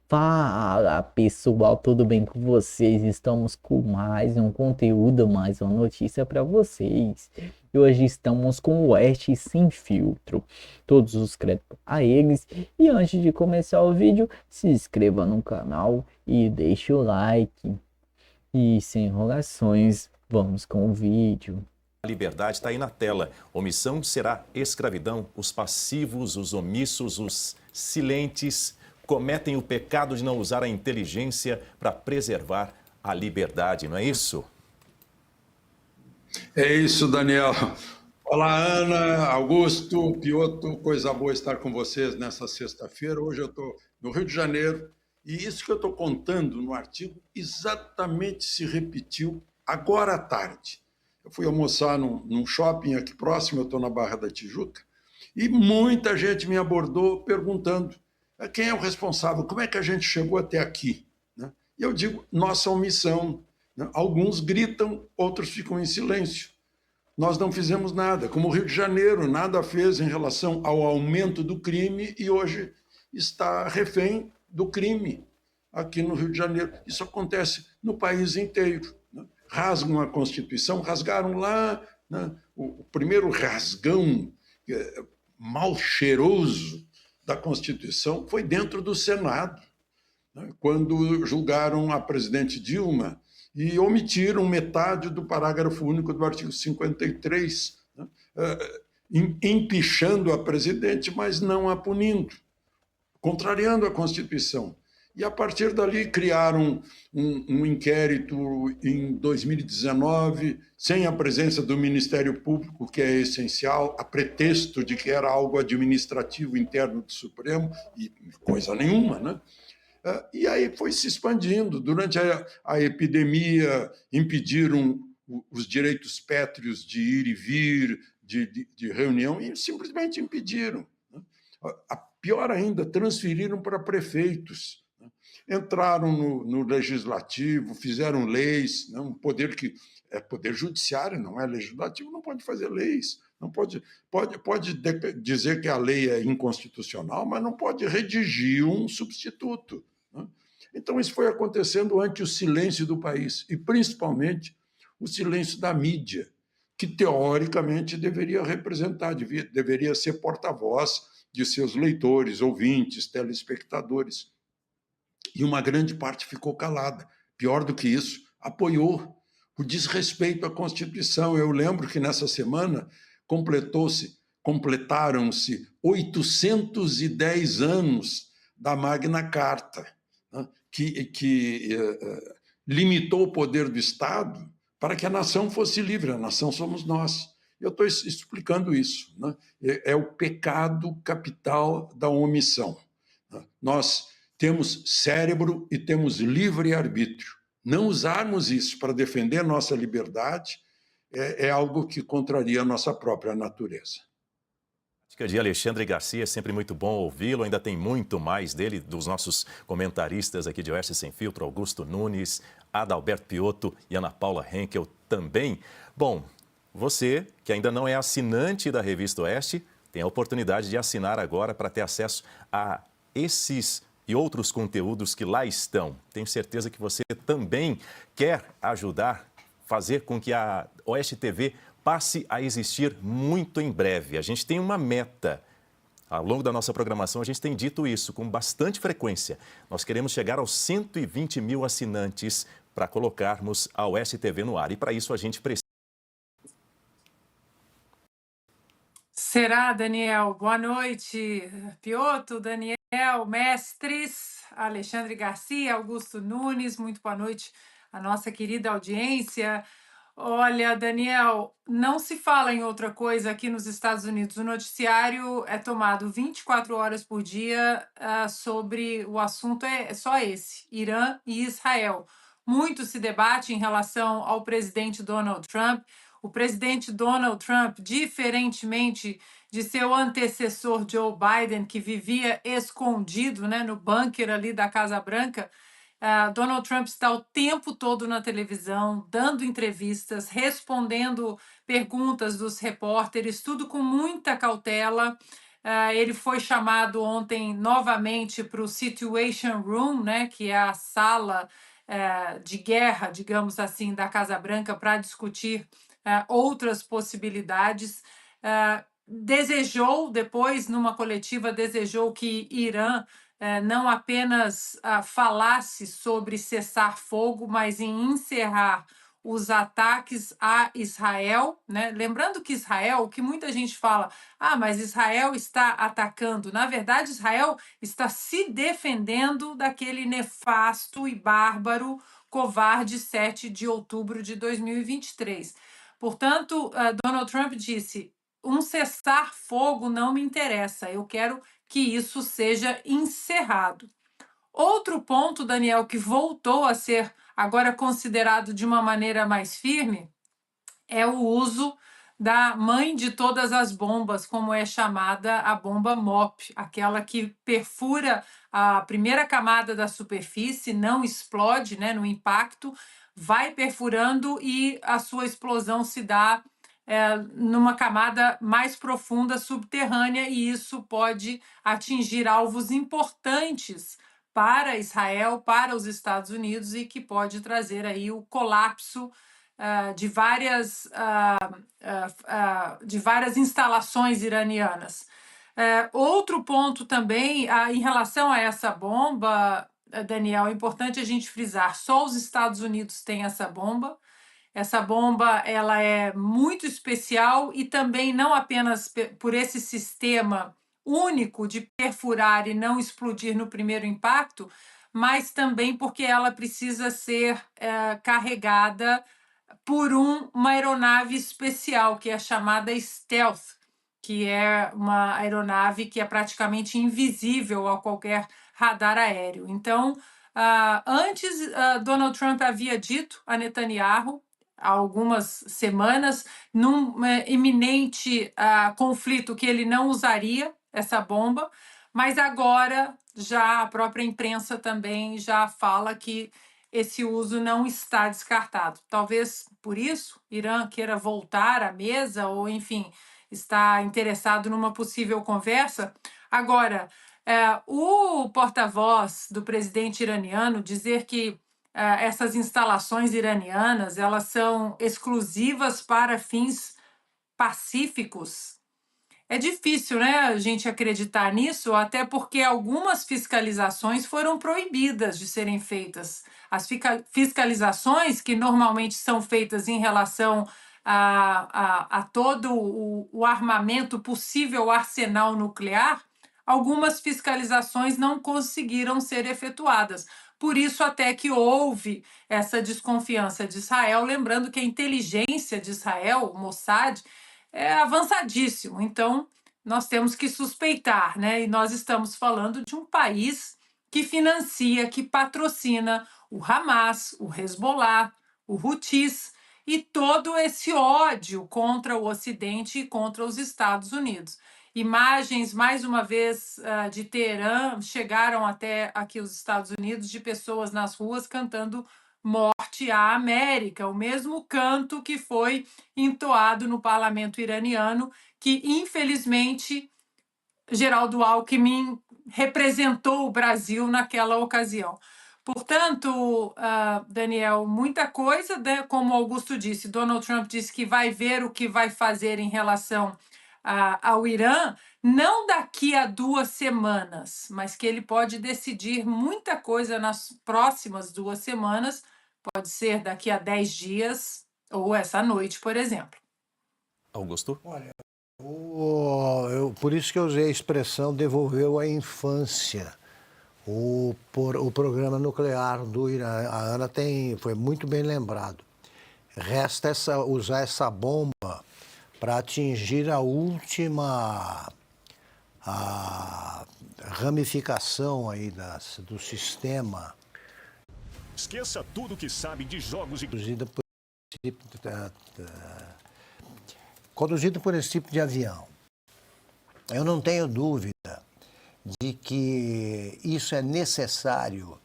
Fala pessoal, tudo bem com vocês? Estamos com mais um conteúdo, mais uma notícia para vocês. E hoje estamos com o Oeste Sem Filtro. Todos os créditos a eles. E antes de começar o vídeo, se inscreva no canal e deixe o like. E sem enrolações, vamos com o vídeo. A liberdade está aí na tela. Omissão será escravidão. Os passivos, os omissos, os silentes cometem o pecado de não usar a inteligência para preservar a liberdade, não é isso? É isso, Daniel. Olá, Ana, Augusto, Piotr, coisa boa estar com vocês nessa sexta-feira. Hoje eu estou no Rio de Janeiro e isso que eu estou contando no artigo exatamente se repetiu agora à tarde. Eu fui almoçar num shopping aqui próximo, eu estou na Barra da Tijuca, e muita gente me abordou perguntando quem é o responsável, como é que a gente chegou até aqui? Né? E eu digo, nossa omissão. Né? Alguns gritam, outros ficam em silêncio. Nós não fizemos nada, como o Rio de Janeiro nada fez em relação ao aumento do crime e hoje está refém do crime aqui no Rio de Janeiro. Isso acontece no país inteiro. Né? Rasgam a Constituição, rasgaram lá, né? O primeiro rasgão mal cheiroso da Constituição foi dentro do Senado, né? Quando julgaram a presidente Dilma e omitiram metade do parágrafo único do artigo 53, né? Empichando a presidente, mas não a punindo, contrariando a Constituição. E, a partir dali, criaram um inquérito em 2019, sem a presença do Ministério Público, que é essencial, a pretexto de que era algo administrativo interno do Supremo, e coisa nenhuma, né? E aí foi se expandindo. Durante a epidemia, impediram os direitos pétreos de ir e vir, de reunião, e simplesmente impediram. Né? Pior ainda, transferiram para prefeitos. Né? Entraram no legislativo, fizeram leis, né? Um poder que é poder judiciário, não é legislativo, não pode fazer leis. Não pode dizer que a lei é inconstitucional, mas não pode redigir um substituto. Né? Então, isso foi acontecendo ante o silêncio do país, e principalmente o silêncio da mídia, que teoricamente deveria representar, deveria ser porta-voz de seus leitores, ouvintes, telespectadores. E uma grande parte ficou calada. Pior do que isso, apoiou o desrespeito à Constituição. Eu lembro que nessa semana completaram-se 810 anos da Magna Carta, né, que limitou o poder do Estado para que a nação fosse livre. A nação somos nós. Eu estou explicando isso. Né? É o pecado capital da omissão. Né? Nós temos cérebro e temos livre-arbítrio. Não usarmos isso para defender nossa liberdade é algo que contraria a nossa própria natureza. De Alexandre Garcia, é sempre muito bom ouvi-lo. Ainda tem muito mais dele, dos nossos comentaristas aqui de Oeste Sem Filtro, Augusto Nunes, Adalberto Piotto e Ana Paula Henkel também. Bom, você que ainda não é assinante da Revista Oeste, tem a oportunidade de assinar agora para ter acesso a esses e outros conteúdos que lá estão. Tenho certeza que você também quer ajudar, fazer com que a Oeste TV passe a existir muito em breve. A gente tem uma meta. Ao longo da nossa programação, a gente tem dito isso com bastante frequência. Nós queremos chegar aos 120 mil assinantes para colocarmos a Oeste TV no ar. E para isso a gente precisa. Será, Daniel? Boa noite, Piotr, Daniel, mestres, Alexandre Garcia, Augusto Nunes, muito boa noite à nossa querida audiência. Olha, Daniel, não se fala em outra coisa aqui nos Estados Unidos. O noticiário é tomado 24 horas por dia sobre o assunto, é só esse, Irã e Israel. Muito se debate em relação ao presidente Donald Trump. O presidente Donald Trump, diferentemente de seu antecessor Joe Biden, que vivia escondido, né, no bunker ali da Casa Branca, Donald Trump está o tempo todo na televisão, dando entrevistas, respondendo perguntas dos repórteres, tudo com muita cautela. Ele foi chamado ontem novamente para o Situation Room, né, que é a sala de guerra, digamos assim, da Casa Branca, para discutir outras possibilidades. Desejou, depois, numa coletiva, desejou que Irã não apenas falasse sobre cessar fogo, mas em encerrar os ataques a Israel, né? Lembrando que Israel, o que muita gente fala, mas Israel está atacando. Na verdade, Israel está se defendendo daquele nefasto e bárbaro, covarde 7 de outubro de 2023. Portanto, Donald Trump disse: um cessar-fogo não me interessa, eu quero que isso seja encerrado. Outro ponto, Daniel, que voltou a ser agora considerado de uma maneira mais firme, é o uso da mãe de todas as bombas, como é chamada a bomba MOP, aquela que perfura a primeira camada da superfície, não explode, né, no impacto, vai perfurando e a sua explosão se dá numa camada mais profunda subterrânea, e isso pode atingir alvos importantes para Israel, para os Estados Unidos, e que pode trazer aí o colapso de várias instalações iranianas. Outro ponto também, em relação a essa bomba, Daniel, é importante a gente frisar: só os Estados Unidos têm essa bomba. Essa bomba ela é muito especial, e também não apenas por esse sistema único de perfurar e não explodir no primeiro impacto, mas também porque ela precisa ser carregada por uma aeronave especial, que é chamada Stealth, que é uma aeronave que é praticamente invisível a qualquer radar aéreo. Então, antes, Donald Trump havia dito a Netanyahu, há algumas semanas, num iminente conflito, que ele não usaria essa bomba, mas agora já a própria imprensa também já fala que esse uso não está descartado. Talvez por isso Irã queira voltar à mesa, ou, enfim, está interessado numa possível conversa. Agora, o porta-voz do presidente iraniano dizer que essas instalações iranianas elas são exclusivas para fins pacíficos. É difícil, né, a gente acreditar nisso, até porque algumas fiscalizações foram proibidas de serem feitas. As fiscalizações, que normalmente são feitas em relação a todo o armamento, possível arsenal nuclear, algumas fiscalizações não conseguiram ser efetuadas. Por isso, até que houve essa desconfiança de Israel, lembrando que a inteligência de Israel, o Mossad, é avançadíssimo. Então, nós temos que suspeitar, né? E nós estamos falando de um país que financia, que patrocina o Hamas, o Hezbollah, o Houthis e todo esse ódio contra o Ocidente e contra os Estados Unidos. Imagens, mais uma vez, de Teherã chegaram até aqui os Estados Unidos, de pessoas nas ruas cantando Morte à América, o mesmo canto que foi entoado no parlamento iraniano, que, infelizmente, Geraldo Alckmin representou o Brasil naquela ocasião. Portanto, Daniel, muita coisa, né? Como Augusto disse, Donald Trump disse que vai ver o que vai fazer em relação ao Irã, não daqui a 2 semanas, mas que ele pode decidir muita coisa nas próximas 2 semanas, pode ser daqui a 10 dias ou essa noite, por exemplo. Augusto? Olha, por isso que eu usei a expressão devolveu a infância. O programa nuclear do Irã. A Ana foi muito bem lembrado. Resta usar essa bomba para atingir a última ramificação aí do sistema. Esqueça tudo que sabe de jogos e... Conduzido por esse tipo de avião. Eu não tenho dúvida de que isso é necessário,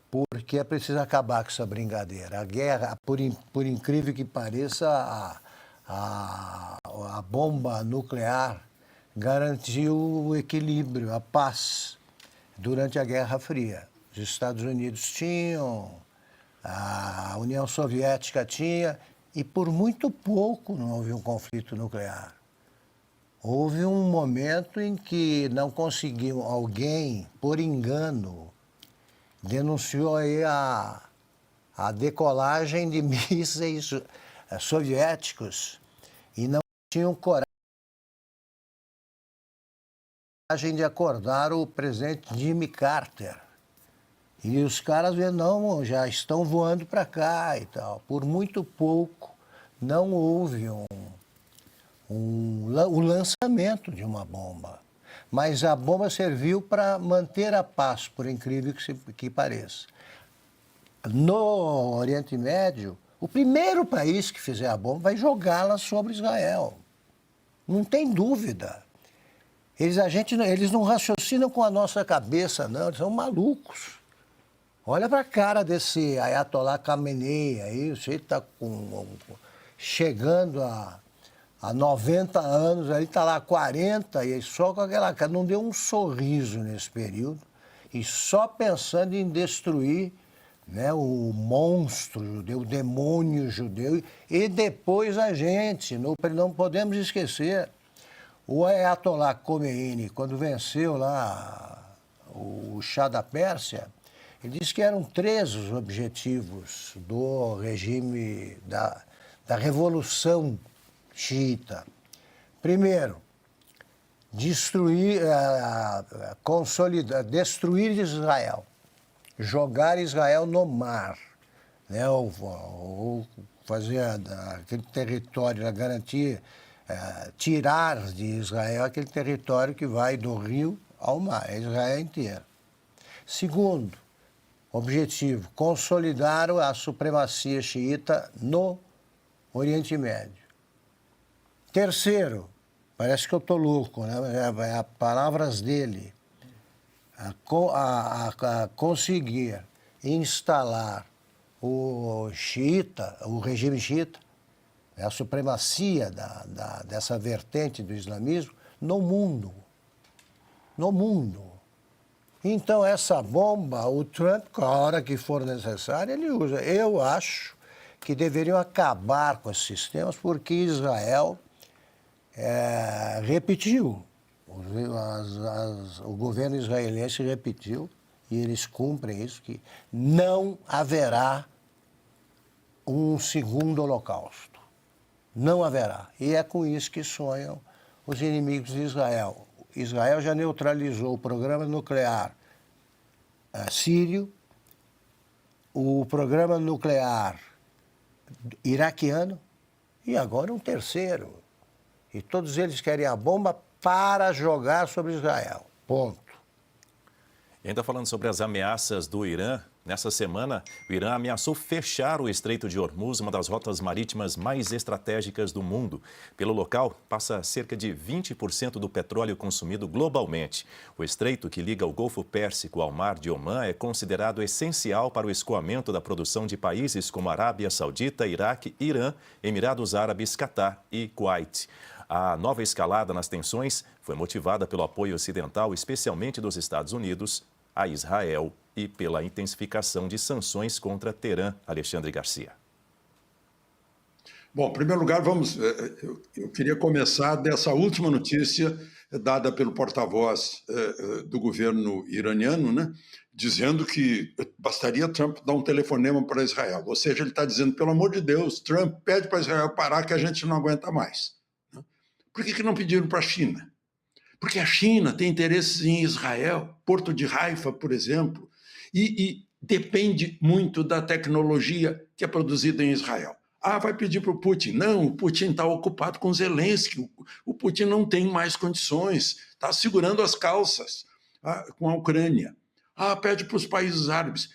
porque é preciso acabar com essa brincadeira. A guerra, por incrível que pareça, a bomba nuclear garantiu o equilíbrio, a paz, durante a Guerra Fria. Os Estados Unidos tinham, a União Soviética tinha, e por muito pouco não houve um conflito nuclear. Houve um momento em que não conseguiu, alguém, por engano, denunciou aí a decolagem de mísseis soviéticos e não tinham coragem de acordar o presidente Jimmy Carter. E os caras não, já estão voando para cá e tal. Por muito pouco não houve o lançamento de uma bomba. Mas a bomba serviu para manter a paz, por incrível que pareça. No Oriente Médio, o primeiro país que fizer a bomba vai jogá-la sobre Israel. Não tem dúvida. Eles não raciocinam com a nossa cabeça, não. Eles são malucos. Olha para a cara desse Ayatollah Khamenei aí, o sujeito está chegando a 90 anos, aí está lá 40, e só com aquela cara, não deu um sorriso nesse período, e só pensando em destruir, né, o monstro judeu, o demônio judeu, e depois a gente, não podemos esquecer, o Ayatollah Khomeini, quando venceu lá o Shah da Pérsia, ele disse que eram 3 os objetivos do regime da Revolução Xiita. Primeiro, destruir Israel, jogar Israel no mar, né? ou fazer aquele território, garantir, tirar de Israel aquele território que vai do rio ao mar, Israel inteiro. Segundo objetivo, consolidar a supremacia xiita no Oriente Médio. Terceiro, parece que eu estou louco, né? Palavras dele, conseguir instalar o regime xiita, a supremacia dessa vertente do islamismo no mundo. No mundo. Então, essa bomba, o Trump, a hora que for necessário, ele usa. Eu acho que deveriam acabar com esses sistemas, porque Israel repetiu. O governo israelense repetiu, e eles cumprem isso, que não haverá um segundo holocausto. Não haverá. E é com isso que sonham os inimigos de Israel. Israel já neutralizou o programa nuclear sírio, o programa nuclear iraquiano e agora um terceiro. E todos eles querem a bomba para jogar sobre Israel. Ponto. E ainda falando sobre as ameaças do Irã, nessa semana, o Irã ameaçou fechar o Estreito de Hormuz, uma das rotas marítimas mais estratégicas do mundo. Pelo local, passa cerca de 20% do petróleo consumido globalmente. O estreito, que liga o Golfo Pérsico ao Mar de Omã, é considerado essencial para o escoamento da produção de países como Arábia Saudita, Iraque, Irã, Emirados Árabes, Catar e Kuwait. A nova escalada nas tensões foi motivada pelo apoio ocidental, especialmente dos Estados Unidos, a Israel e pela intensificação de sanções contra Teherã. Alexandre Garcia. Bom, em primeiro lugar, eu queria começar dessa última notícia dada pelo porta-voz do governo iraniano, né, dizendo que bastaria Trump dar um telefonema para Israel. Ou seja, ele está dizendo, pelo amor de Deus, Trump pede para Israel parar que a gente não aguenta mais. Por que não pediram para a China? Porque a China tem interesses em Israel, Porto de Haifa, por exemplo, e depende muito da tecnologia que é produzida em Israel. Vai pedir para o Putin. Não, o Putin está ocupado com Zelensky, o Putin não tem mais condições, está segurando as calças com a Ucrânia. Pede para os países árabes.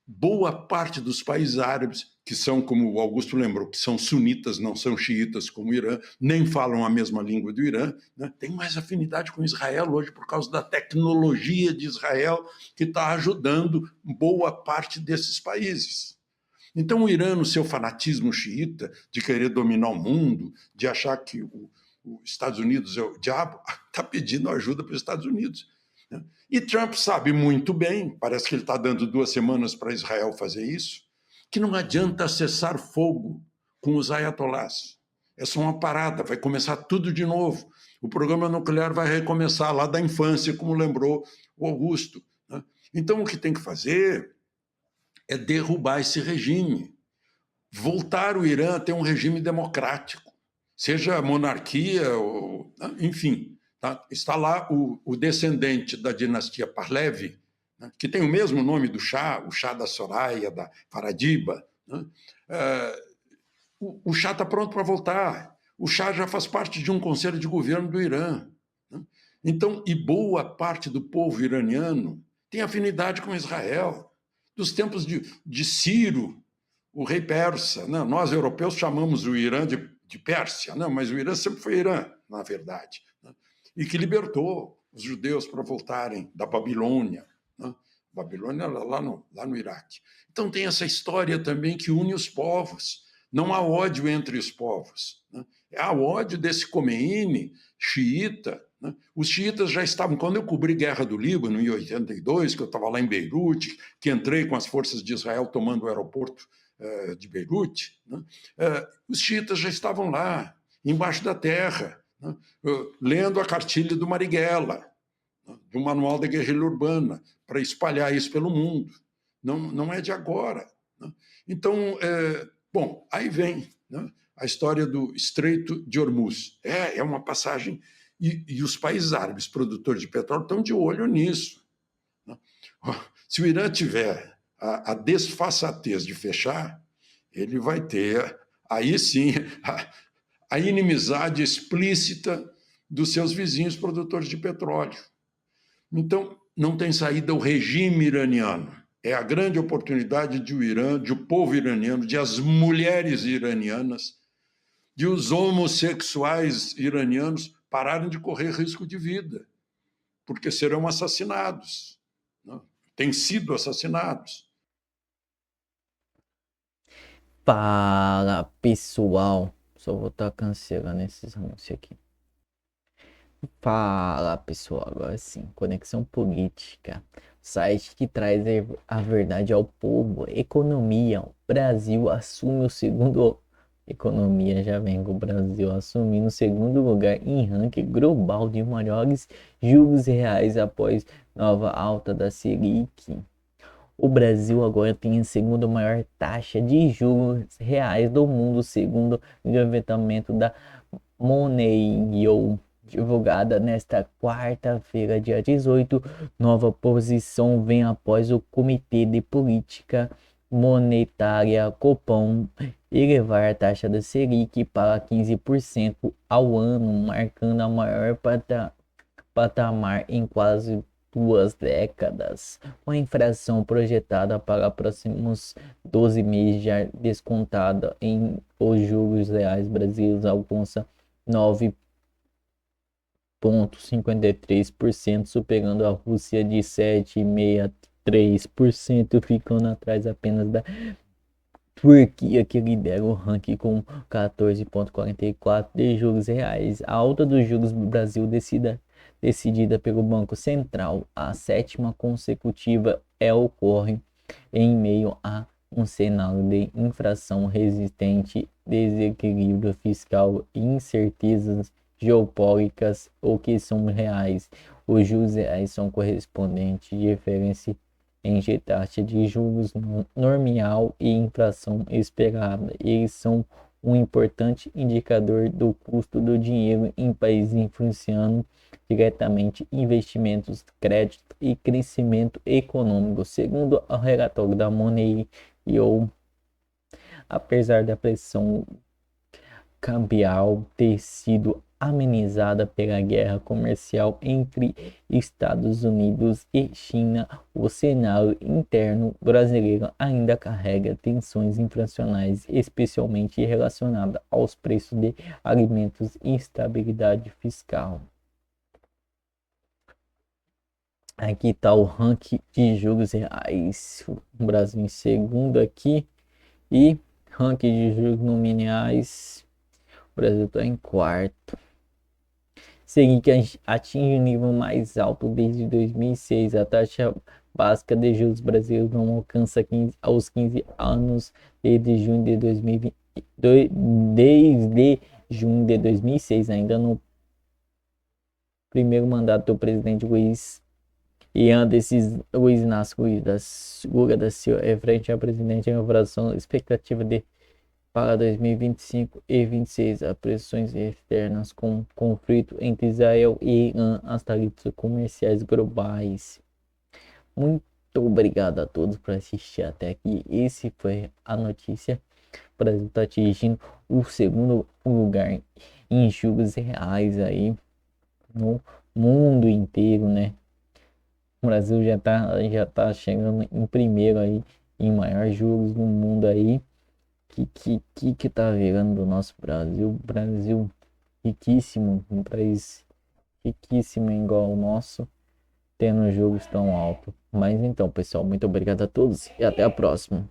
Boa parte dos países árabes, que são, como o Augusto lembrou, que são sunitas, não são xiitas como o Irã, nem falam a mesma língua do Irã, né? Tem mais afinidade com Israel hoje por causa da tecnologia de Israel, que está ajudando boa parte desses países. Então o Irã, no seu fanatismo xiita, de querer dominar o mundo, de achar que os Estados Unidos é o diabo, está pedindo ajuda para os Estados Unidos. Né? E Trump sabe muito bem, parece que ele está dando 2 semanas para Israel fazer isso, que não adianta cessar fogo com os ayatolás. É só uma parada, vai começar tudo de novo. O programa nuclear vai recomeçar lá da infância, como lembrou o Augusto. Né? Então, o que tem que fazer é derrubar esse regime, voltar o Irã a ter um regime democrático, seja monarquia, ou, enfim. Tá? Está lá o descendente da dinastia Pahlavi, né, que tem o mesmo nome do Shah, o Shah da Soraya, da Faradiba. Né? O Shah está pronto para voltar. O Shah já faz parte de um conselho de governo do Irã. Né? Então, e boa parte do povo iraniano tem afinidade com Israel. Dos tempos de Ciro, o rei persa. Né? Nós, europeus, chamamos o Irã de Pérsia, né? Mas o Irã sempre foi Irã, na verdade. Né? E que libertou os judeus para voltarem da Babilônia. Né? Babilônia lá no Iraque. Então tem essa história também que une os povos. Não há ódio entre os povos. Né? Há ódio desse Khomeini, xiita. Né? Os xiitas já estavam... Quando eu cobri Guerra do Líbano, em 82, que eu estava lá em Beirute, que entrei com as forças de Israel tomando o aeroporto de Beirute, né? Os xiitas já estavam lá, embaixo da terra, né? Lendo a cartilha do Marighella, né? Do Manual da Guerrilha Urbana, para espalhar isso pelo mundo. Não é de agora. Né? Então, bom, aí vem, né, a história do Estreito de Hormuz. É uma passagem... E os países árabes produtores de petróleo estão de olho nisso. Né? Se o Irã tiver a desfaçatez de fechar, ele vai ter, aí sim, a inimizade explícita dos seus vizinhos produtores de petróleo. Então, não tem saída o regime iraniano. É a grande oportunidade de o Irã, de o povo iraniano, de as mulheres iranianas, de os homossexuais iranianos pararem de correr risco de vida, porque serão assassinados. Né? Têm sido assassinados. Fala pessoal, só vou estar cancelando esses anúncios aqui. Fala pessoal, agora sim, Conexão Política, site que traz a verdade ao povo. Economia, o Brasil assume o segundo... Economia, já vem com o Brasil assumindo o segundo lugar em ranking global de maiores juros reais após nova alta da Selic. O Brasil agora tem a segunda maior taxa de juros reais do mundo, segundo o levantamento da Money.io, divulgada nesta quarta-feira, dia 18. Nova posição vem após o Comitê de Política Monetária Copom elevar a taxa da Selic para 15% ao ano, marcando a maior patamar em quase 2 décadas. Com a inflação projetada para próximos 12 meses já descontada em os juros reais brasileiros alcança 9,53%, superando a Rússia de 7,63%, ficando atrás apenas da Turquia, que lidera o ranking com 14,44% de juros reais. A alta dos juros do Brasil decidida pelo Banco Central, a 7ª consecutiva, ocorre em meio a um cenário de inflação resistente, desequilíbrio fiscal e incertezas geopolíticas, o que são reais. Os juros reais são correspondentes diferença entre taxa de juros nominal e inflação esperada. Eles são um importante indicador do custo do dinheiro em países, influenciando diretamente investimentos, crédito e crescimento econômico. Segundo o relatório da Money.io, apesar da pressão cambial ter sido amenizada pela guerra comercial entre Estados Unidos e China, o cenário interno brasileiro ainda carrega tensões inflacionárias, especialmente relacionadas aos preços de alimentos e instabilidade fiscal. Aqui está o ranking de juros reais, o Brasil em segundo aqui, e ranking de juros nominais, o Brasil está em quarto. Selic atinge o nível mais alto desde 2006. A taxa básica de juros brasileiros não alcança aos 15 anos desde junho de 2020, desde junho de 2006, ainda no primeiro mandato do presidente Luiz Inácio Lula da Silva, frente ao presidente, a inflação expectativa para 2025 e 2026, as pressões externas com o conflito entre Israel e Irã, as tarifas comerciais globais. Muito obrigado a todos por assistir até aqui. Esse foi a notícia. O Brasil está atingindo o segundo lugar em juros reais aí no mundo inteiro, né? O Brasil já tá chegando em primeiro aí em maior juros no mundo aí. Que tá virando do nosso Brasil? Brasil riquíssimo, um país riquíssimo igual o nosso, tendo juros tão altos. Mas então, pessoal, muito obrigado a todos e até a próxima.